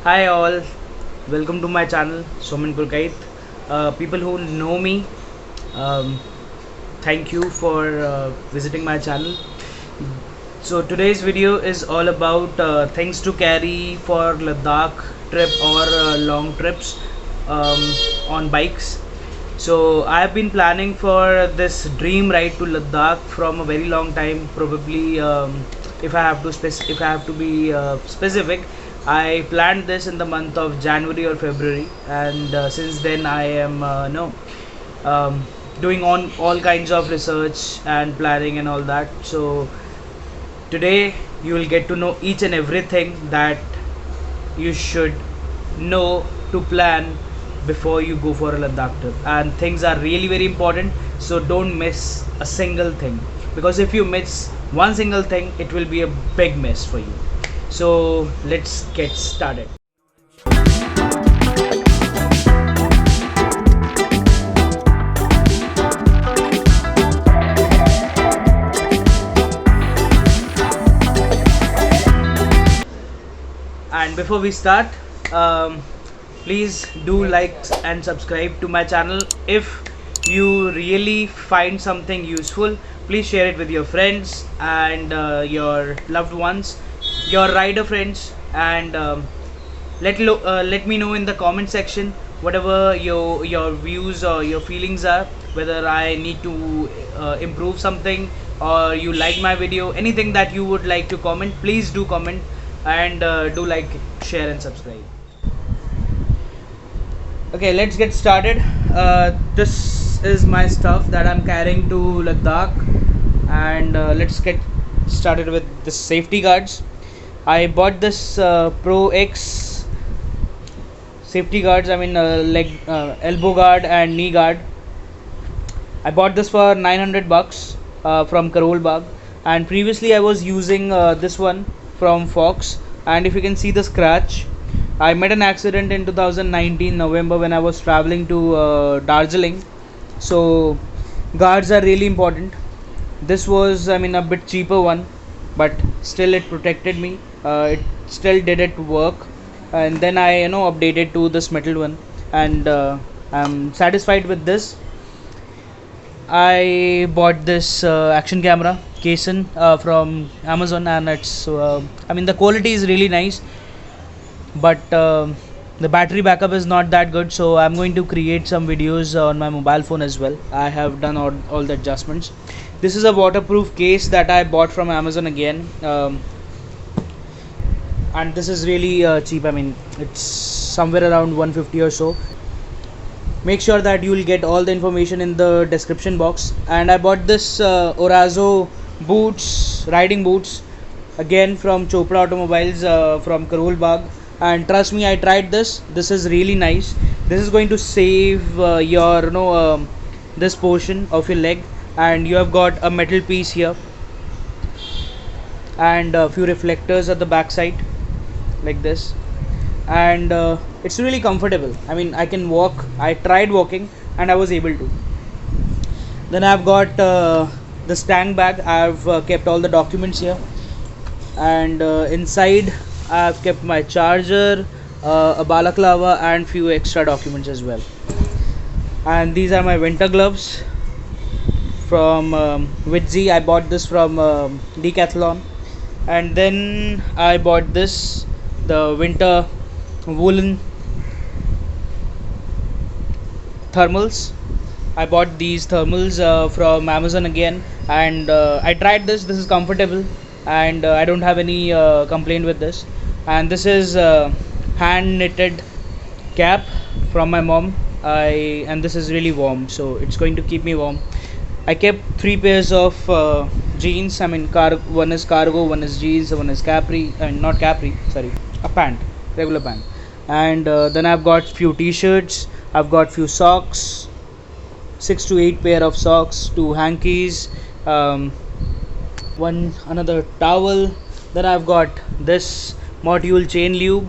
Hi all, welcome to my channel Soumen Purkait. People who know me, um, thank you for visiting my channel. So today's video is all about things to carry for Ladakh trip or long trips um, on bikes. So I have been planning for this dream ride to Ladakh from a very long time. Probably, if I have to be specific, I planned this in the month of January or February, and since then I am um, doing on all kinds of research and planning and all that. So today you will get to know each and everything that you should know to plan before you go for a Ladakh trip, and things are really very important, so don't miss a single thing, because if you miss one single thing it will be a big mess for you. So let's get started. And before we start, please do like and subscribe to my channel. If you really find something useful, please share it with your friends and your loved ones, your rider friends, and let me know in the comment section whatever your views or your feelings are, whether I need to improve something, or you like my video, anything that you would like to comment. Please do comment, and do like, share and subscribe. Okay, let's get started. This is my stuff that I'm carrying to Ladakh, and let's get started with the safety guards. I bought this Pro X safety guards, leg elbow guard and knee guard. I bought this for 900 bucks from Karol Bagh, and previously I was using this one from Fox, and if you can see the scratch, I met an accident in 2019 November when I was traveling to Darjeeling. So guards are really important. This was a bit cheaper one, but still it protected me. It still did it work, and then I updated to this metal one, and I'm satisfied with this. I bought this action camera Cason from Amazon, and it's the quality is really nice, but the battery backup is not that good, so I'm going to create some videos on my mobile phone as well. I have done all the adjustments. This is a waterproof case that I bought from Amazon again, and this is really cheap. It's somewhere around 150 or so. Make sure that you will get all the information in the description box. And I bought this Orazo boots, riding boots, again from Chopra Automobiles, from Karol Bagh. And trust me, I tried this. This is really nice. This is going to save your this portion of your leg, and you have got a metal piece here and a few reflectors at the back side like this, and it's really comfortable. I can walk. I tried walking and I was able to. Then I've got the stand bag. I've kept all the documents here, and inside I've kept my charger, a balaclava, and few extra documents as well. And these are my winter gloves from Widzi. I bought this from Decathlon. And then I bought this, the winter woolen thermals. I bought these thermals from Amazon again, and I tried this. This is comfortable, and I don't have any complaint with this. And this is hand knitted cap from my mom. And this is really warm, so it's going to keep me warm. I kept 3 pairs of jeans. One is cargo, one is jeans, one is capri. Not capri, sorry, a pant, regular pant. And then I've got few t-shirts. I've got few socks, 6 to 8 pair of socks, 2 hankies, another towel. Then I've got this module chain lube,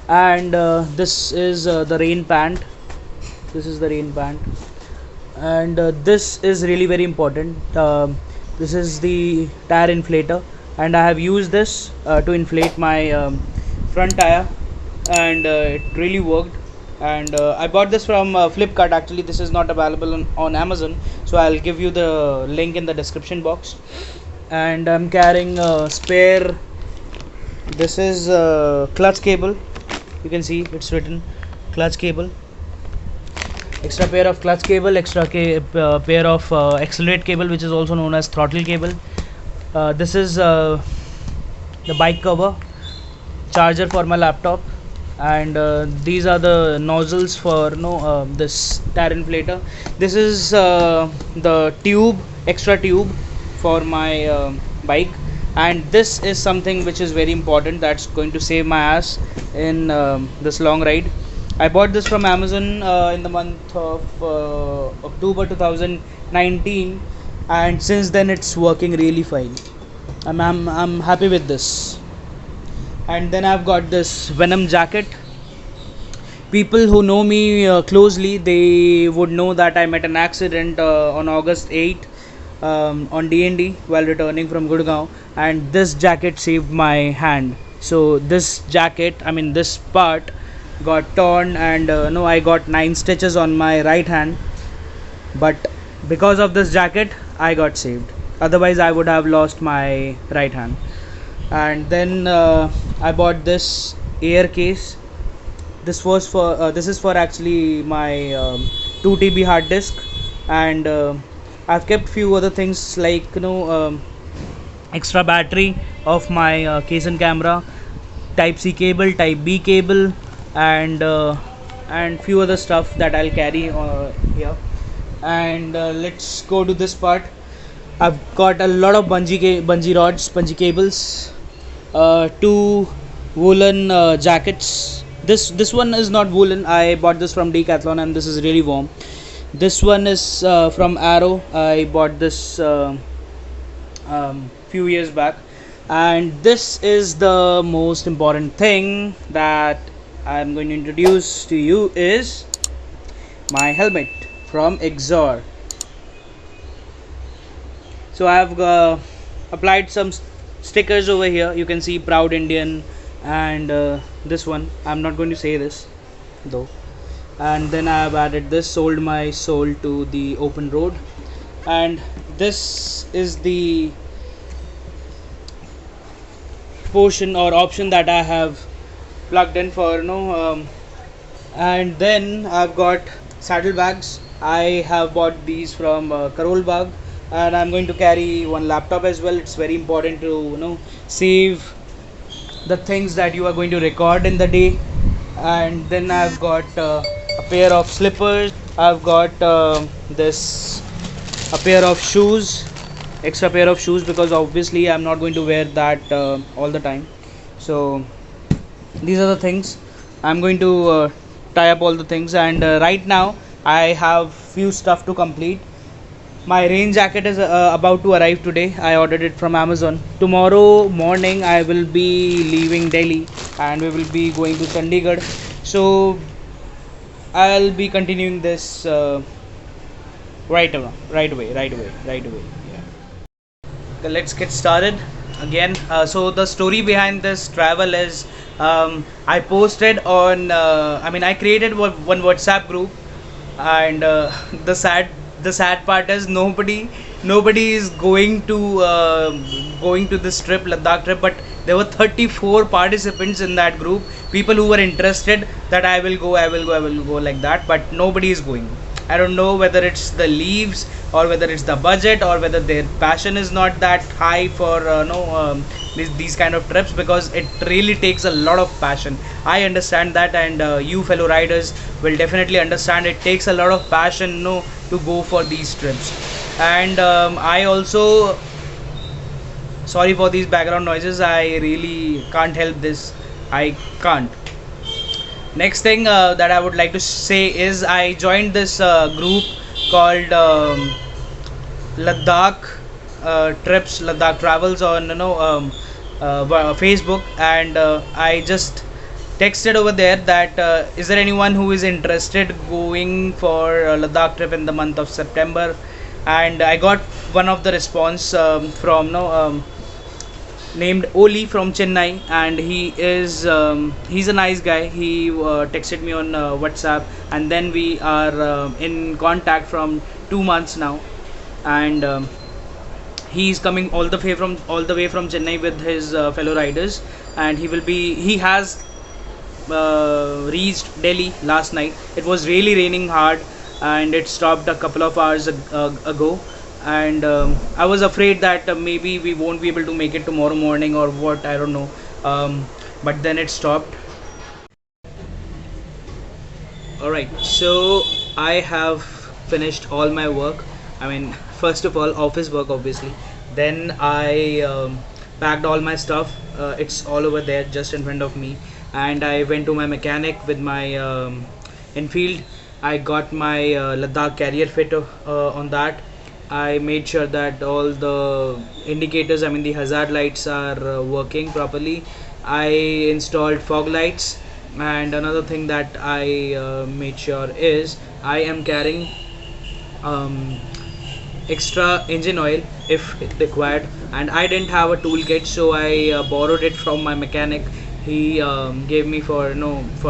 and this is the rain pant. This is the rain pant, and this is really very important. This is the tire inflator, and I have used this to inflate my front tire and it really worked. And I bought this from Flipkart. Actually, this is not available on Amazon, so I'll give you the link in the description box. And I'm carrying a spare. This is clutch cable. You can see it's written clutch cable. Extra pair of clutch cable, extra pair of accelerate cable, which is also known as throttle cable. This is the bike cover, charger for my laptop, and these are the nozzles for this tire inflator. This is the tube, extra tube for my bike, and this is something which is very important, that's going to save my ass in this long ride. I bought this from Amazon in the month of October 2019, and since then it's working really fine. I'm happy with this. And then I've got this Venom jacket. People who know me closely, they would know that I met an accident on August 8 on D&D while returning from Gurgaon, and this jacket saved my hand. So this jacket, I mean this part, got torn, and I got 9 stitches on my right hand, but because of this jacket I got saved. Otherwise I would have lost my right hand. And then I bought this air case. This was for this is for actually my 2 TB hard disk, and I've kept few other things like extra battery of my case and camera, type C cable, type B cable, and few other stuff that I'll carry here. And let's go to this part. I've got a lot of bungee rods, bungee cables, 2 woolen jackets. This one is not woolen. I bought this from Decathlon, and this is really warm. This one is from Arrow. I bought this few years back. And this is the most important thing that I'm going to introduce to you, is my helmet from Exor. So I've applied some stickers over here. You can see Proud Indian, and this one, I'm not going to say this though. And then I've added this, sold my soul to the open road. And this is the portion or option that I have plugged in for and then I've got saddlebags. I have bought these from Karol Bagh, and I'm going to carry one laptop as well. It's very important to save the things that you are going to record in the day. And then I've got a pair of slippers. I've got a pair of shoes, extra pair of shoes, because obviously I'm not going to wear that all the time. So these are the things. I'm going to tie up all the things, and right now I have few stuff to complete. My rain jacket is about to arrive today. I ordered it from Amazon. Tomorrow morning I will be leaving Delhi, and we will be going to Chandigarh. So I'll be continuing this right away. Yeah. Okay, let's get started again. So the story behind this travel is, I posted on I created one WhatsApp group, and the sad part is nobody is going to this trip, Ladakh trip, but there were 34 participants in that group, people who were interested that I will go like that, but nobody is going. I don't know whether it's the leaves, or whether it's the budget, or whether their passion is not that high for these kind of trips, because it really takes a lot of passion. I understand that, and you fellow riders will definitely understand it takes a lot of passion to go for these trips. And I also, sorry for these background noises, I really can't help this. I can't. Next thing that I would like to say is, I joined this group called Ladakh trips, Ladakh travels on Facebook, and I just texted over there that is there anyone who is interested going for a Ladakh trip in the month of September. And I got one of the response from named Oli from Chennai, and he's a nice guy. He texted me on WhatsApp, and then we are in contact from 2 months now, and he's coming all the way from Chennai with his fellow riders, and he has reached Delhi last night. It was really raining hard, and it stopped a couple of hours ago. And I was afraid that maybe we won't be able to make it tomorrow morning or what, I don't know. But then it stopped. Alright, so I have finished all my work. I mean, first of all, office work obviously. Then I packed all my stuff. It's all over there just in front of me. And I went to my mechanic with my Enfield. I got my Ladakh carrier fit on that. I made sure that all the indicators, I mean the hazard lights, are working properly. I installed fog lights, and another thing that I made sure is I am carrying um, extra engine oil if required. And I didn't have a toolkit, so I borrowed it from my mechanic. He gave me for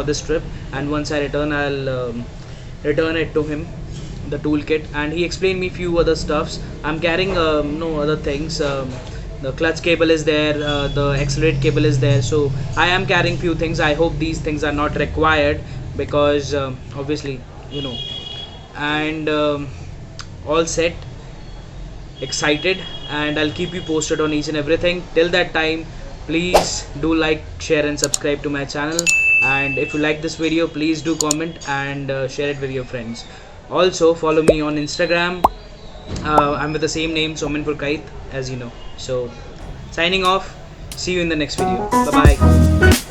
this trip, and once I return, I'll return it to him, the toolkit. And he explained me few other stuffs. I'm carrying no other things. The clutch cable is there, the accelerate cable is there, so I am carrying few things. I hope these things are not required, because obviously, and all set, excited, and I'll keep you posted on each and everything. Till that time, please do like, share and subscribe to my channel. And if you like this video, please do comment and share it with your friends. Also follow me on Instagram. I'm with the same name, Soumen Purkait, as you know. So signing off, see you in the next video. Bye bye.